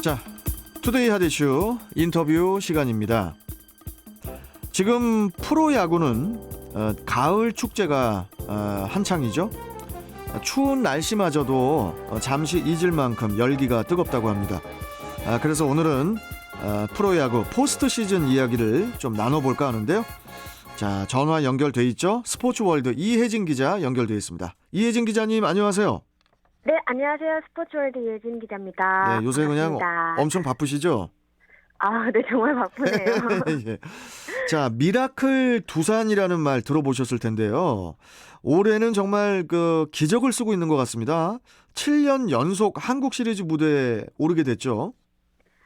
자, 투데이 핫이슈 인터뷰 시간입니다. 지금 프로야구는 가을 축제가 한창이죠. 추운 날씨마저도 잠시 잊을 만큼 열기가 뜨겁다고 합니다. 그래서 오늘은 프로야구 포스트 시즌 이야기를 좀 나눠볼까 하는데요. 자, 전화 연결돼 있죠. 스포츠월드 이혜진 기자 연결돼 있습니다. 이혜진 기자님 안녕하세요. 네, 안녕하세요. 스포츠월드 이혜진 기자입니다. 네, 요새 반갑습니다. 그냥 엄청 바쁘시죠? 아, 네, 정말 바쁘네요. 예. 자, 미라클 두산이라는 말 들어보셨을 텐데요. 올해는 정말 기적을 쓰고 있는 것 같습니다. 7년 연속 한국 시리즈 무대에 오르게 됐죠.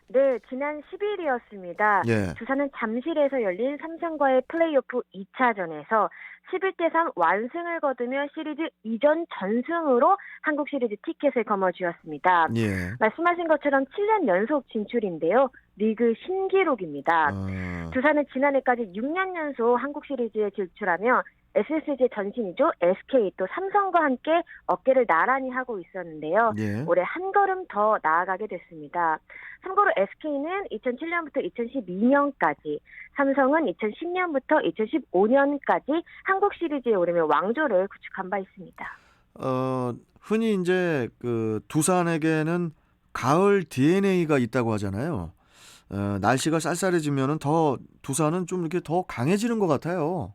네, 지난 10일이었습니다. 예. 두산은 잠실에서 열린 삼성과의 플레이오프 2차전에서 11대3 완승을 거두며 시리즈 이전 전승으로 한국 시리즈 티켓을 거머쥐었습니다. 예. 말씀하신 것처럼 7년 연속 진출인데요. 리그 신기록입니다. 두산은 지난해까지 6년 연속 한국 시리즈에 진출하며 SSG의 전신이죠. SK 또 삼성과 함께 어깨를 나란히 하고 있었는데요. 예. 올해 한 걸음 더 나아가게 됐습니다. 참고로 SK는 2007년부터 2012년까지, 삼성은 2010년부터 2015년까지 한국 시리즈에 오르며 왕조를 구축한 바 있습니다. 흔히 이제 두산에게는 가을 DNA가 있다고 하잖아요. 날씨가 쌀쌀해지면은 더 두산은 좀 이렇게 더 강해지는 것 같아요.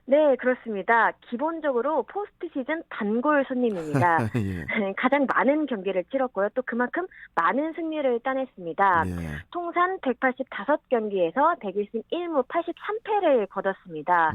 네, 그렇습니다. 기본적으로 포스트 시즌 단골 손님입니다. 예. 가장 많은 경기를 치렀고요. 또 그만큼 많은 승리를 따냈습니다. 예. 통산 185경기에서 101승 1무 83패를 거뒀습니다.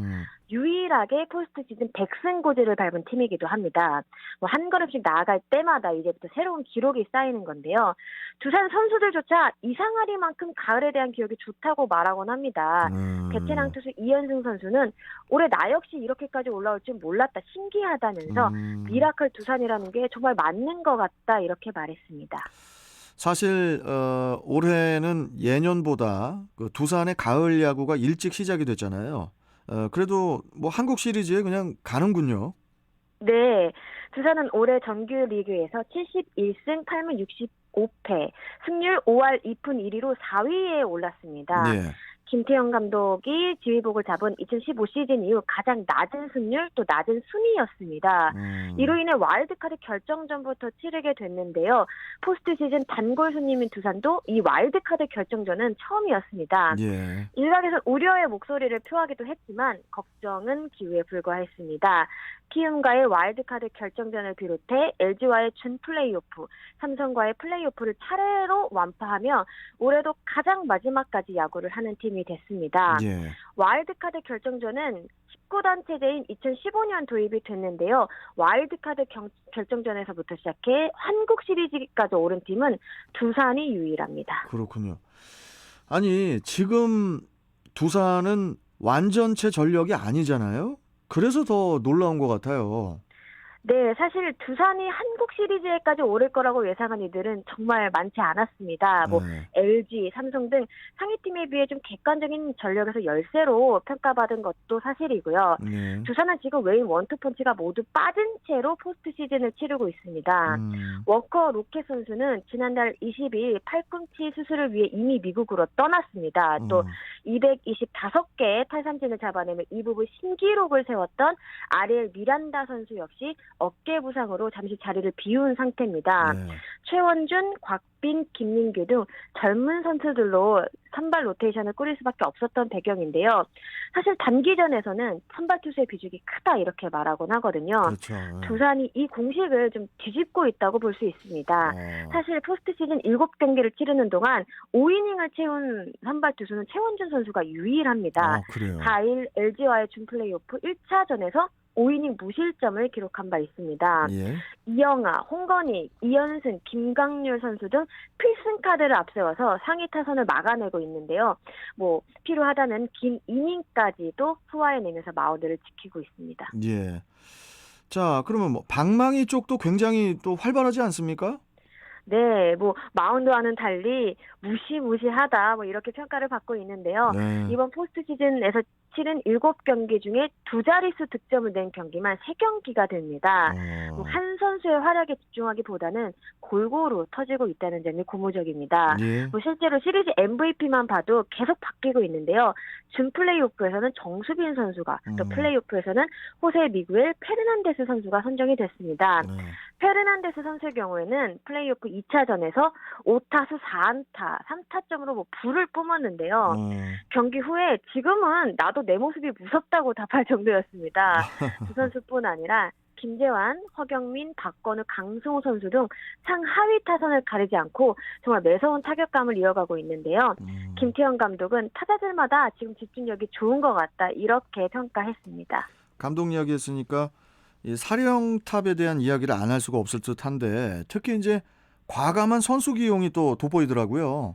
유일하게 포스트 시즌 100승 고지를 밟은 팀이기도 합니다. 한 걸음씩 나아갈 때마다 이제부터 새로운 기록이 쌓이는 건데요. 두산 선수들조차 이상하리만큼 가을에 대한 기억이 좋다고 말하곤 합니다. 베테랑 투수 이현승 선수는 올해 나 역시 이렇게까지 올라올 줄 몰랐다, 신기하다면서 미라클 두산이라는 게 정말 맞는 것 같다 이렇게 말했습니다. 사실 올해는 예년보다 두산의 가을 야구가 일찍 시작이 됐잖아요. 그래도 뭐 한국 시리즈에 그냥 가는군요. 네, 두산은 올해 정규 리그에서 71승 8무 65패, 승률 5할 2푼 1리로 4위에 올랐습니다. 네. 김태형 감독이 지휘복을 잡은 2015 시즌 이후 가장 낮은 승률 또 낮은 순위였습니다. 이로 인해 와일드카드 결정전부터 치르게 됐는데요. 포스트 시즌 단골 손님인 두산도 이 와일드카드 결정전은 처음이었습니다. 예. 일각에서 우려의 목소리를 표하기도 했지만 걱정은 기우에 불과했습니다. 키움과의 와일드카드 결정전을 비롯해 LG와의 준 플레이오프, 삼성과의 플레이오프를 차례로 완파하며 올해도 가장 마지막까지 야구를 하는 팀이 됐습니다. 예. 와일드카드 결정전은 19단 체제인 2015년 도입이 됐는데요. 와일드카드 결정전에서부터 시작해 한국 시리즈까지 오른 팀은 두산이 유일합니다. 그렇군요. 아니, 지금 두산은 완전체 전력이 아니잖아요. 그래서 더 놀라운 것 같아요. 네, 사실 두산이 한국 시리즈에까지 오를 거라고 예상한 이들은 정말 많지 않았습니다. 네. LG, 삼성 등 상위팀에 비해 좀 객관적인 전력에서 열세로 평가받은 것도 사실이고요. 네. 두산은 지금 외인 원투펀치가 모두 빠진 채로 포스트 시즌을 치르고 있습니다. 워커 로켓 선수는 지난달 20일 팔꿈치 수술을 위해 이미 미국으로 떠났습니다. 또 225개의 탈삼진을 잡아내며 이 부분 신기록을 세웠던 아리엘 미란다 선수 역시 어깨 부상으로 잠시 자리를 비운 상태입니다. 네. 최원준, 곽빈, 김민규 등 젊은 선수들로 선발 로테이션을 꾸릴 수밖에 없었던 배경인데요. 사실 단기전에서는 선발 투수의 비중이 크다 이렇게 말하곤 하거든요. 그렇죠. 두산이 이 공식을 좀 뒤집고 있다고 볼 수 있습니다. 사실 포스트 시즌 7경기를 치르는 동안 5이닝을 채운 선발 투수는 최원준 선수가 유일합니다. 그래요. 4일 LG와의 준 플레이오프 1차전에서 5이닝 무실점을 기록한 바 있습니다. 예. 이영하, 홍건희, 이현승, 김강률 선수 등 필승 카드를 앞세워서 상위 타선을 막아내고 있는데요. 필요하다는 긴 이닝까지도 소화해내면서 마운드를 지키고 있습니다. 예. 자, 그러면 방망이 쪽도 굉장히 또 활발하지 않습니까? 네, 마운드와는 달리 무시무시하다 이렇게 평가를 받고 있는데요. 네. 이번 포스트 시즌에서 치른 7경기 중에 두 자릿수 득점을 낸 경기만 3경기가 됩니다. 한 선수의 활약에 집중하기보다는 골고루 터지고 있다는 점이 고무적입니다. 예. 실제로 시리즈 MVP만 봐도 계속 바뀌고 있는데요. 준 플레이오프에서는 정수빈 선수가, 또 플레이오프에서는 호세 미구엘 페르난데스 선수가 선정이 됐습니다. 페르난데스 선수의 경우에는 플레이오프 2차전에서 5타수 4안타, 3타점으로 불을 뿜었는데요. 경기 후에 지금은 나도 내 모습이 무섭다고 답할 정도였습니다. 두 선수뿐 아니라 김재환, 허경민, 박건우, 강승호 선수 등 상하위 타선을 가리지 않고 정말 매서운 타격감을 이어가고 있는데요. 김태형 감독은 타자들마다 지금 집중력이 좋은 것 같다, 이렇게 평가했습니다. 감독 이야기했으니까 이 사령탑에 대한 이야기를 안 할 수가 없을 듯한데 특히 이제 과감한 선수 기용이 또 돋보이더라고요.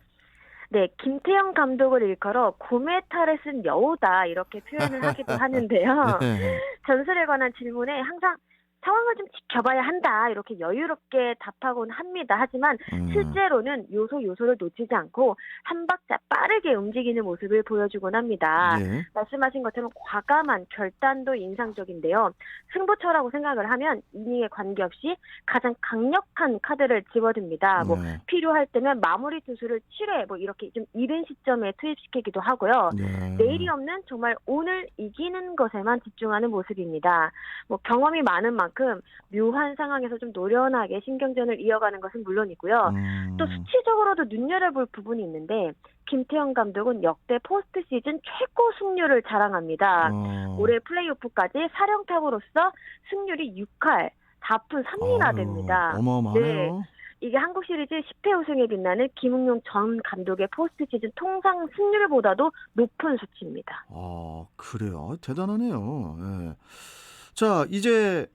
네, 김태형 감독을 일컬어 고메타를 쓴 여우다, 이렇게 표현을 하기도 하는데요. 네. 전술에 관한 질문에 항상 상황을 좀 지켜봐야 한다, 이렇게 여유롭게 답하곤 합니다. 하지만 실제로는 요소를 놓치지 않고 한 박자 빠르게 움직이는 모습을 보여주곤 합니다. 예. 말씀하신 것처럼 과감한 결단도 인상적인데요. 승부처라고 생각을 하면 이닝에 관계없이 가장 강력한 카드를 집어듭니다. 필요할 때면 마무리 투수를 7회 이렇게 좀 이른 시점에 투입시키기도 하고요. 내일이 없는 정말 오늘 이기는 것에만 집중하는 모습입니다. 경험이 많은 만큼 묘한 상황에서 좀 노련하게 신경전을 이어가는 것은 물론이고요. 또 수치적으로도 눈여겨볼 부분이 있는데 김태형 감독은 역대 포스트 시즌 최고 승률을 자랑합니다. 올해 플레이오프까지 사령탑으로서 승률이 6할 4푼 3리나 됩니다. 어마어마하네요. 네. 이게 한국 시리즈 10회 우승에 빛나는 김웅용 전 감독의 포스트 시즌 통상 승률보다도 높은 수치입니다. 그래요. 대단하네요. 예. 자, 이제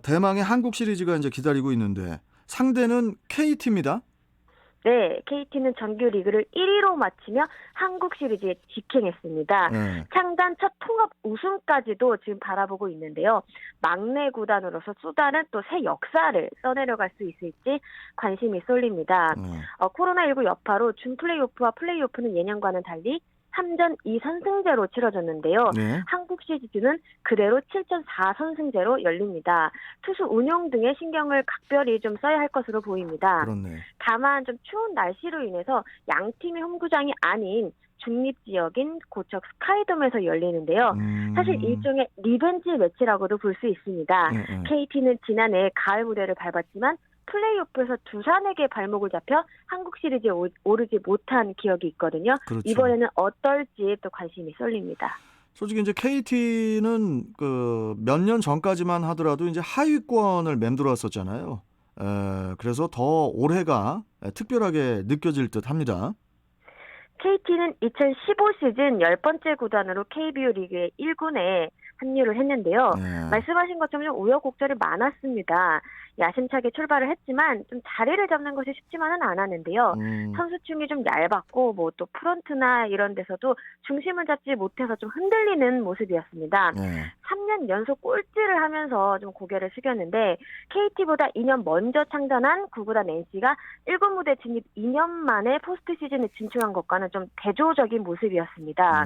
대망의 한국 시리즈가 이제 기다리고 있는데 상대는 KT입니다. 네, KT는 정규 리그를 1위로 마치며 한국 시리즈에 직행했습니다. 창단 첫 통합 우승까지도 지금 바라보고 있는데요. 막내 구단으로서 수다는 또 새 역사를 써내려갈 수 있을지 관심이 쏠립니다. 코로나19 여파로 준 플레이오프와 플레이오프는 예년과는 달리 3전 2선승제로 치러졌는데요. 한국 시리즈는 그대로 7전 4선승제로 열립니다. 투수 운용 등의 신경을 각별히 좀 써야 할 것으로 보입니다. 그렇네. 다만 좀 추운 날씨로 인해서 양 팀의 홈구장이 아닌 중립지역인 고척 스카이돔에서 열리는데요. 사실 일종의 리벤지 매치라고도 볼 수 있습니다. KT는 지난해 가을 무대를 밟았지만 플레이오프에서 두산에게 발목을 잡혀 한국 시리즈에 오르지 못한 기억이 있거든요. 그렇죠. 이번에는 어떨지 또 관심이 쏠립니다. 솔직히 이제 KT는 몇 년 전까지만 하더라도 이제 하위권을 맴돌았었잖아요. 그래서 더 올해가 특별하게 느껴질 듯합니다. KT는 2015 시즌 10번째 구단으로 KBO 리그의 1군에 합류를 했는데요. 말씀하신 것처럼 좀 우여곡절이 많았습니다. 야심차게 출발을 했지만 좀 자리를 잡는 것이 쉽지만은 않았는데요. 선수층이 좀 얇았고 또 프런트나 이런 데서도 중심을 잡지 못해서 좀 흔들리는 모습이었습니다. 3년 연속 꼴찌를 하면서 좀 고개를 숙였는데 KT보다 2년 먼저 창단한 구구단 NC가 1군 무대 진입 2년 만에 포스트 시즌에 진출한 것과는 좀 대조적인 모습이었습니다.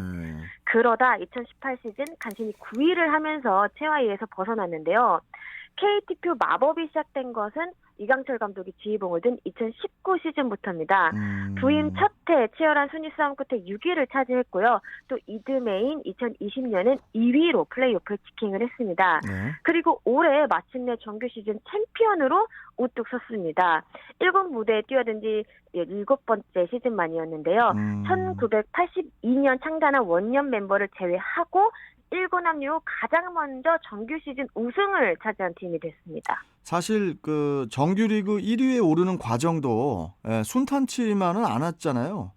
그러다 2018 시즌 간신히 9위를 하면서 최하위에서 벗어났는데요. KT표 마법이 시작된 것은 이강철 감독이 지휘봉을 든 2019 시즌부터입니다. 부임 첫 해 치열한 순위 싸움 끝에 6위를 차지했고요. 또 이듬해인 2020년엔 2위로 플레이오프에 직행을 했습니다. 그리고 올해 마침내 정규 시즌 챔피언으로 우뚝 섰습니다. 1군 무대에 뛰어든 지 7번째 시즌 만이었는데요. 1982년 창단한 원년 멤버를 제외하고 1군 합류 후 가장 먼저 정규 시즌 우승을 차지한 팀이 됐습니다. 사실 정규리그 1위에 오르는 과정도 순탄치만은 않았잖아요.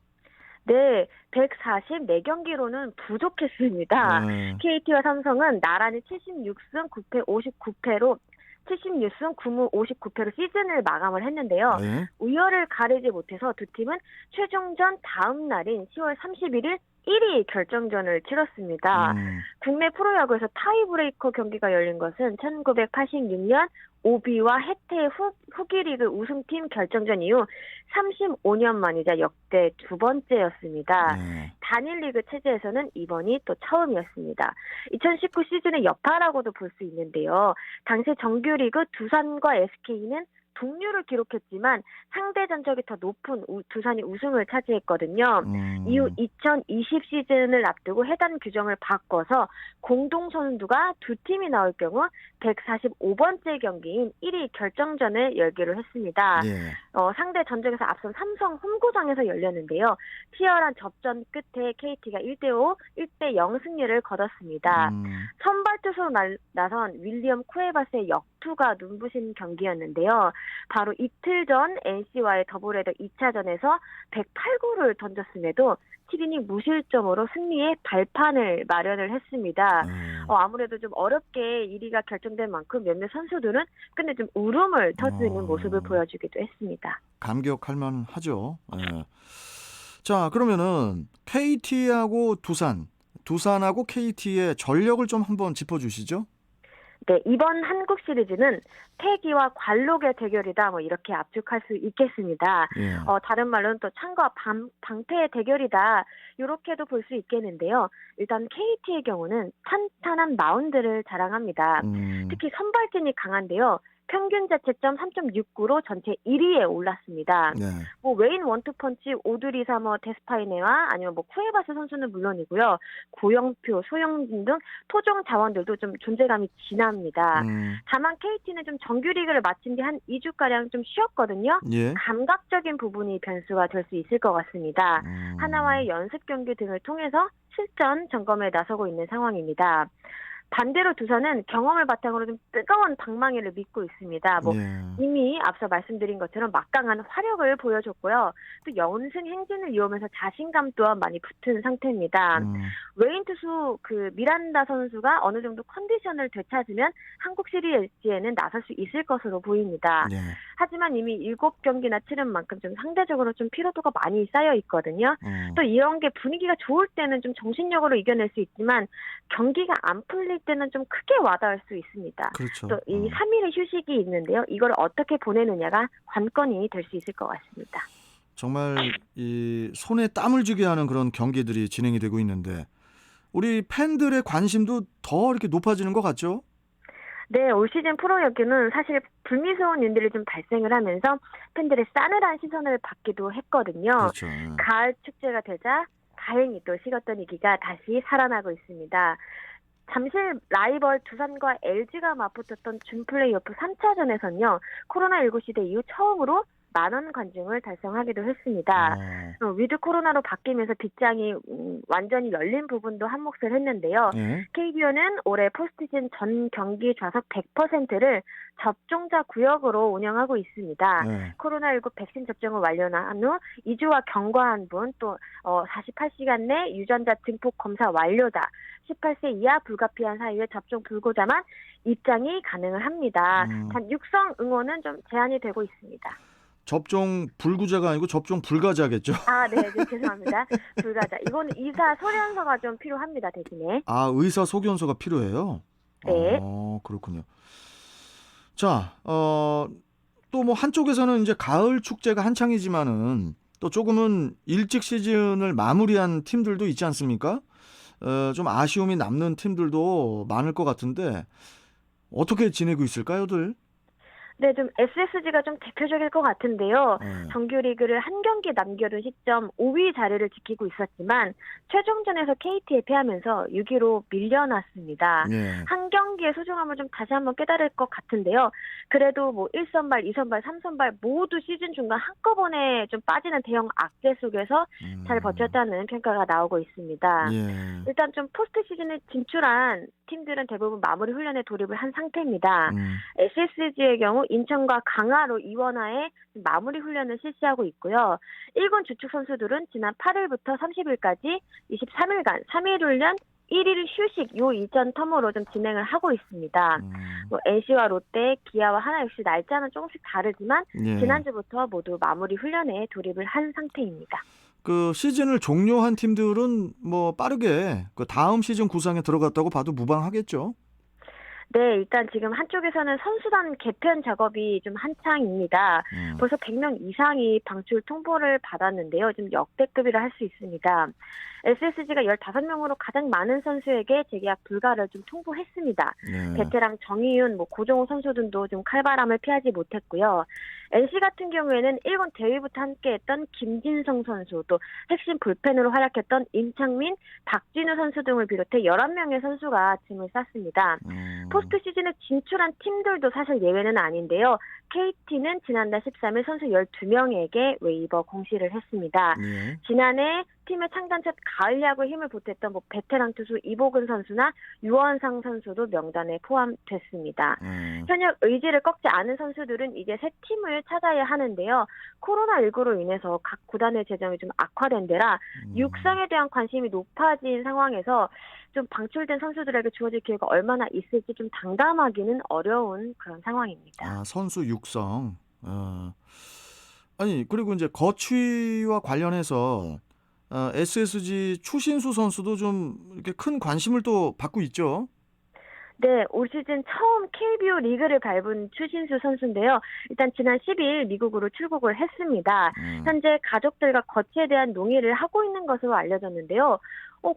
네, 144경기로는 부족했습니다. KT와 삼성은 나란히 76승 9패 59패로 76승 9무 59패로 시즌을 마감을 했는데요. 우열을 가리지 못해서 두 팀은 최종전 다음 날인 10월 31일 1위 결정전을 치렀습니다. 국내 프로야구에서 타이브레이커 경기가 열린 것은 1986년 오비와 해태의 후기 리그 우승팀 결정전 이후 35년 만이자 역대 두 번째였습니다. 단일 리그 체제에서는 이번이 또 처음이었습니다. 2019 시즌의 여파라고도 볼 수 있는데요. 당시 정규리그 두산과 SK는 동률을 기록했지만 상대 전적이 더 높은 두산이 우승을 차지했거든요. 이후 2020 시즌을 앞두고 해당 규정을 바꿔서 공동 선두가 두 팀이 나올 경우 145번째 경기인 1위 결정전을 열기로 했습니다. 예. 상대 전적에서 앞선 삼성 홈구장에서 열렸는데요. 치열한 접전 끝에 KT가 1대5, 1대0 승리를 거뒀습니다. 선발 투수로 나선 윌리엄 쿠에바스의 역투가 눈부신 경기였는데요. 바로 이틀 전 NC와의 더블헤더 2차전에서 108구를 던졌음에도 7이닝 무실점으로 승리의 발판을 마련을 했습니다. 아무래도 좀 어렵게 1위가 결정된 만큼 몇몇 선수들은 근데 좀 울음을 터지는 모습을 보여주기도 했습니다. 감격할 만하죠. 예. 자, 그러면은 KT하고 두산하고 KT의 전력을 좀 한번 짚어주시죠. 네, 이번 한국 시리즈는 패기와 관록의 대결이다. 이렇게 압축할 수 있겠습니다. 예. 다른 말로는 또 창과 방패의 대결이다. 이렇게도 볼 수 있겠는데요. 일단 KT의 경우는 탄탄한 마운드를 자랑합니다. 특히 선발진이 강한데요. 평균 자체점 3.69로 전체 1위에 올랐습니다. 네. 웨인 원투펀치, 오드리 사머, 데스파이네와 아니면 쿠에바스 선수는 물론이고요. 고영표, 소영진 등 토종 자원들도 좀 존재감이 진합니다. 다만 KT는 좀 정규리그를 마친 뒤 한 2주가량 좀 쉬었거든요. 예. 감각적인 부분이 변수가 될 수 있을 것 같습니다. 하나와의 연습 경기 등을 통해서 실전 점검에 나서고 있는 상황입니다. 반대로 두산은 경험을 바탕으로 좀 뜨거운 방망이를 믿고 있습니다. 이미 앞서 말씀드린 것처럼 막강한 화력을 보여줬고요. 또 연승 행진을 이어오면서 자신감 또한 많이 붙은 상태입니다. 외인 투수 미란다 선수가 어느 정도 컨디션을 되찾으면 한국 시리즈에는 나설 수 있을 것으로 보입니다. 하지만 이미 7경기나 치른 만큼 좀 상대적으로 좀 피로도가 많이 쌓여 있거든요. 또 이런 게 분위기가 좋을 때는 좀 정신력으로 이겨낼 수 있지만 경기가 안 풀릴 때는 좀 크게 와닿을 수 있습니다. 그렇죠. 또 이 3일의 휴식이 있는데요. 이걸 어떻게 보내느냐가 관건이 될 수 있을 것 같습니다. 정말 이 손에 땀을 쥐게 하는 그런 경기들이 진행이 되고 있는데 우리 팬들의 관심도 더 이렇게 높아지는 것 같죠? 네, 올 시즌 프로야구는 사실 불미스러운 일들이 좀 발생을 하면서 팬들의 싸늘한 시선을 받기도 했거든요. 그렇죠. 가을 축제가 되자 다행히 또 식었던 이기가 다시 살아나고 있습니다. 잠실 라이벌 두산과 LG가 맞붙었던 준 플레이오프 3차전에서는요. 코로나19 시대 이후 처음으로 만원 관중을 달성하기도 했습니다. 위드 코로나로 바뀌면서 빗장이 완전히 열린 부분도 한몫을 했는데요. KBO는 올해 포스트시즌 전 경기 좌석 100%를 접종자 구역으로 운영하고 있습니다. 코로나19 백신 접종을 완료한 후 2주와 경과한 분, 또 48시간 내 유전자 증폭 검사 완료자, 18세 이하 불가피한 사유의 접종 불구자만 입장이 가능을 합니다. 단 육성 응원은 좀 제한이 되고 있습니다. 접종 불구자가 아니고 접종 불가자겠죠? 네, 죄송합니다. 불가자. 이거는 의사 소견서가 좀 필요합니다, 대신에. 의사 소견서가 필요해요? 네. 그렇군요. 자, 또 한쪽에서는 이제 가을 축제가 한창이지만은 또 조금은 일찍 시즌을 마무리한 팀들도 있지 않습니까? 좀 아쉬움이 남는 팀들도 많을 것 같은데 어떻게 지내고 있을까요들? 네, 좀 SSG가 좀 대표적일 것 같은데요. 정규리그를 한 경기 남겨둔 시점 5위 자리를 지키고 있었지만 최종전에서 KT에 패하면서 6위로 밀려났습니다. 한 경기의 소중함을 좀 다시 한번 깨달을 것 같은데요. 그래도 1선발, 2선발, 3선발 모두 시즌 중간 한꺼번에 좀 빠지는 대형 악재 속에서 잘 버텼다는 평가가 나오고 있습니다. 일단 좀 포스트 시즌에 진출한 팀들은 대부분 마무리 훈련에 돌입을 한 상태입니다. SSG의 경우 인천과 강화로 이원화에 마무리 훈련을 실시하고 있고요. 1군 주축 선수들은 지난 8일부터 30일까지 23일간 3일 훈련 1일 휴식 요 일정 텀으로 좀 진행을 하고 있습니다. NC와 롯데, 기아와 하나 역시 날짜는 조금씩 다르지만 지난주부터 모두 마무리 훈련에 돌입을 한 상태입니다. 시즌을 종료한 팀들은 빠르게 다음 시즌 구상에 들어갔다고 봐도 무방하겠죠? 네, 일단 지금 한쪽에서는 선수단 개편 작업이 좀 한창입니다. 벌써 100명 이상이 방출 통보를 받았는데요. 좀 역대급이라 할 수 있습니다. SSG가 15명으로 가장 많은 선수에게 재계약 불가를 좀 통보했습니다. 네. 베테랑 정희윤, 고종호 선수 등도 좀 칼바람을 피하지 못했고요. NC 같은 경우에는 1군 대회부터 함께했던 김진성 선수, 또 핵심 불펜으로 활약했던 임창민, 박진우 선수 등을 비롯해 11명의 선수가 짐을 쌌습니다. 포스트 시즌에 진출한 팀들도 사실 예외는 아닌데요. KT는 지난달 13일 선수 12명에게 웨이버 공시를 했습니다. 네. 지난해 팀의 창단 첫 가을 야구에 힘을 보탰던 베테랑 투수 이보근 선수나 유원상 선수도 명단에 포함됐습니다. 현역 의지를 꺾지 않은 선수들은 이제 새 팀을 찾아야 하는데요. 코로나19로 인해서 각 구단의 재정이 좀 악화된 데라 육성에 대한 관심이 높아진 상황에서 좀 방출된 선수들에게 주어질 기회가 얼마나 있을지 좀 장담하기는 어려운 그런 상황입니다. 아, 선수 육성. 아니, 그리고 이제 거취와 관련해서 SSG 추신수 선수도 좀 이렇게 큰 관심을 또 받고 있죠. 네, 올 시즌 처음 KBO 리그를 밟은 추신수 선수인데요. 일단 지난 10일 미국으로 출국을 했습니다. 현재 가족들과 거치에 대한 논의를 하고 있는 것으로 알려졌는데요.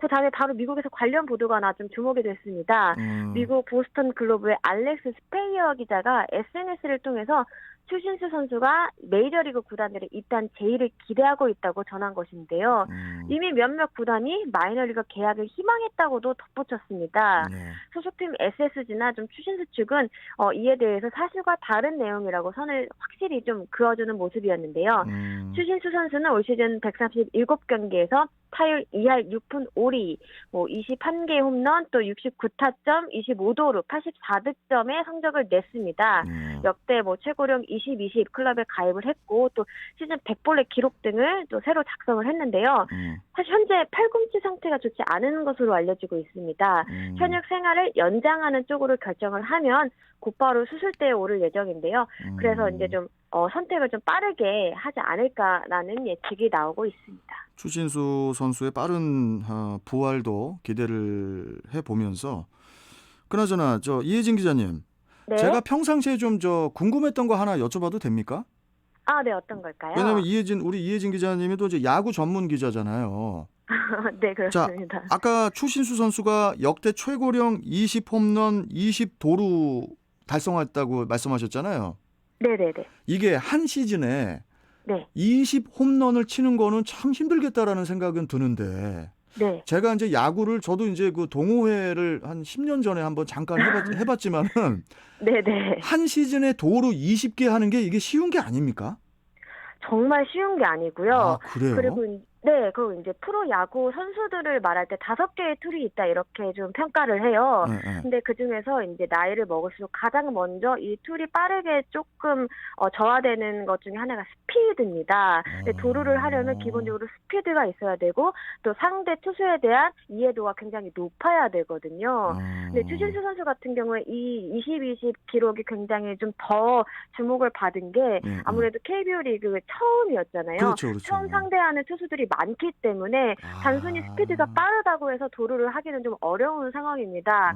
그 다음에 바로 미국에서 관련 보도가 나 좀 주목이 됐습니다. 미국 보스턴 글로브의 알렉스 스페이어 기자가 SNS를 통해서 추신수 선수가 메이저리그 구단들의 입단 제의를 기대하고 있다고 전한 것인데요. 이미 몇몇 구단이 마이너리그 계약을 희망했다고도 덧붙였습니다. 네. 소속팀 SSG나 좀 추신수 측은 이에 대해서 사실과 다른 내용이라고 선을 확실히 좀 그어주는 모습이었는데요. 추신수 선수는 올 시즌 137경기에서 타율 2할 6푼 5리, 21개 홈런, 또 69타점, 25도루, 84득점의 성적을 냈습니다. 역대 최고령 20-20 클럽에 가입을 했고 또 시즌 100볼의 기록 등을 또 새로 작성을 했는데요. 사실 현재 팔꿈치 상태가 좋지 않은 것으로 알려지고 있습니다. 현역 생활을 연장하는 쪽으로 결정을 하면 곧바로 수술대에 오를 예정인데요. 그래서 이제 좀 선택을 좀 빠르게 하지 않을까라는 예측이 나오고 있습니다. 추신수 선수의 빠른 부활도 기대를 해보면서 그나저나 이혜진 기자님, 네. 제가 평상시에 좀 궁금했던 거 하나 여쭤봐도 됩니까? 아, 네, 어떤 걸까요? 왜냐하면 우리 이혜진 기자님이 또 이제 야구 전문 기자잖아요. 네, 그렇습니다. 자, 아까 추신수 선수가 역대 최고령 20홈런 20도루 달성했다고 말씀하셨잖아요. 네네네. 이게 한 시즌에 네. 20홈런을 치는 거는 참 힘들겠다라는 생각은 드는데 네. 제가 이제 야구를 저도 이제 그 동호회를 한 10년 전에 한번 잠깐 해봤지만은 네네. 한 시즌에 도루 20개 하는 게 이게 쉬운 게 아닙니까? 정말 쉬운 게 아니고요. 아, 그래요? 그리고 이제 프로 야구 선수들을 말할 때 5개의 툴이 있다 이렇게 좀 평가를 해요. 네. 근데 그 중에서 이제 나이를 먹을수록 가장 먼저 이 툴이 빠르게 조금 저하되는 것 중에 하나가 스피드입니다. 근데 도루를 하려면 기본적으로 스피드가 있어야 되고 또 상대 투수에 대한 이해도가 굉장히 높아야 되거든요. 근데 추신수 선수 같은 경우에 이 20-20 기록이 굉장히 좀 더 주목을 받은 게 아무래도 KBO 리그 처음이었잖아요. 그렇죠. 처음 상대하는 투수들이 많기 때문에 단순히 스피드가 빠르다고 해서 도루를 하기는 좀 어려운 상황입니다.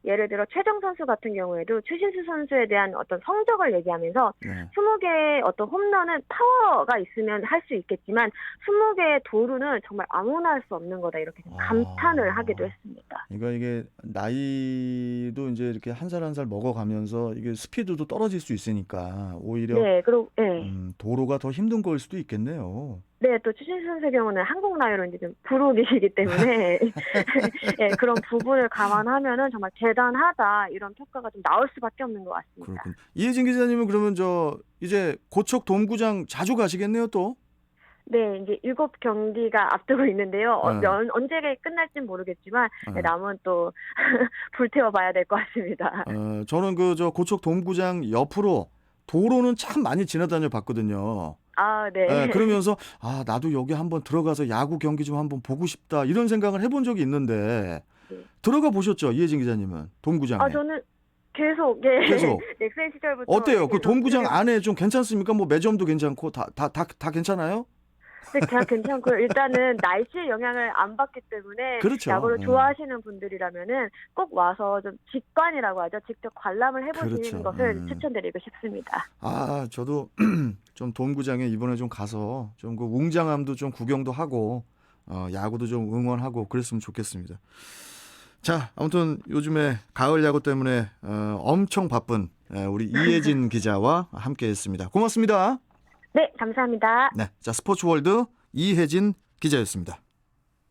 예를 들어 최정 선수 같은 경우에도 추신수 선수에 대한 어떤 성적을 얘기하면서 20개의 어떤 홈런은 파워가 있으면 할 수 있겠지만 20개의 도루는 정말 아무나 할 수 없는 거다 이렇게 좀 감탄을 하기도 했습니다. 그러니까 이게 나이도 이제 이렇게 한 살 한 살 먹어가면서 이게 스피드도 떨어질 수 있으니까 오히려 도루가 더 힘든 거일 수도 있겠네요. 네, 또 추신수 선수의 경우는 한국 나이로 이제 좀 부록이시기 때문에 네, 그런 부분을 감안하면은 정말 대단하다 이런 평가가 좀 나올 수밖에 없는 것 같습니다. 그렇군요. 이혜진 기자님은 그러면 이제 고척 돔구장 자주 가시겠네요, 또? 네, 이제 7경기가 앞두고 있는데요. 언제 끝날지는 모르겠지만 남은 또 불태워봐야 될 것 같습니다. 저는 고척 돔구장 옆으로 도로는 참 많이 지나다녀 봤거든요. 아, 네. 그러면서 나도 여기 한번 들어가서 야구 경기 좀 한번 보고 싶다 이런 생각을 해본 적이 있는데 들어가 보셨죠, 이혜진 기자님은 돔구장에? 저는 계속 넥센 시절부터 어때요? 그 돔구장 안에 좀 괜찮습니까? 매점도 괜찮고 다 괜찮아요? 네, 그냥 괜찮고요. 일단은 날씨의 영향을 안 받기 때문에 그렇죠. 야구를 좋아하시는 분들이라면은 꼭 와서 좀 직관이라고 하죠. 직접 관람을 해보시는 그렇죠. 것을 추천드리고 싶습니다. 아, 저도 좀 돔구장에 이번에 좀 가서 좀 그 웅장함도 좀 구경도 하고 야구도 좀 응원하고 그랬으면 좋겠습니다. 자, 아무튼 요즘에 가을 야구 때문에 엄청 바쁜 우리 이혜진 기자와 함께했습니다. 고맙습니다. 네, 감사합니다. 네, 자 스포츠월드 이혜진 기자였습니다.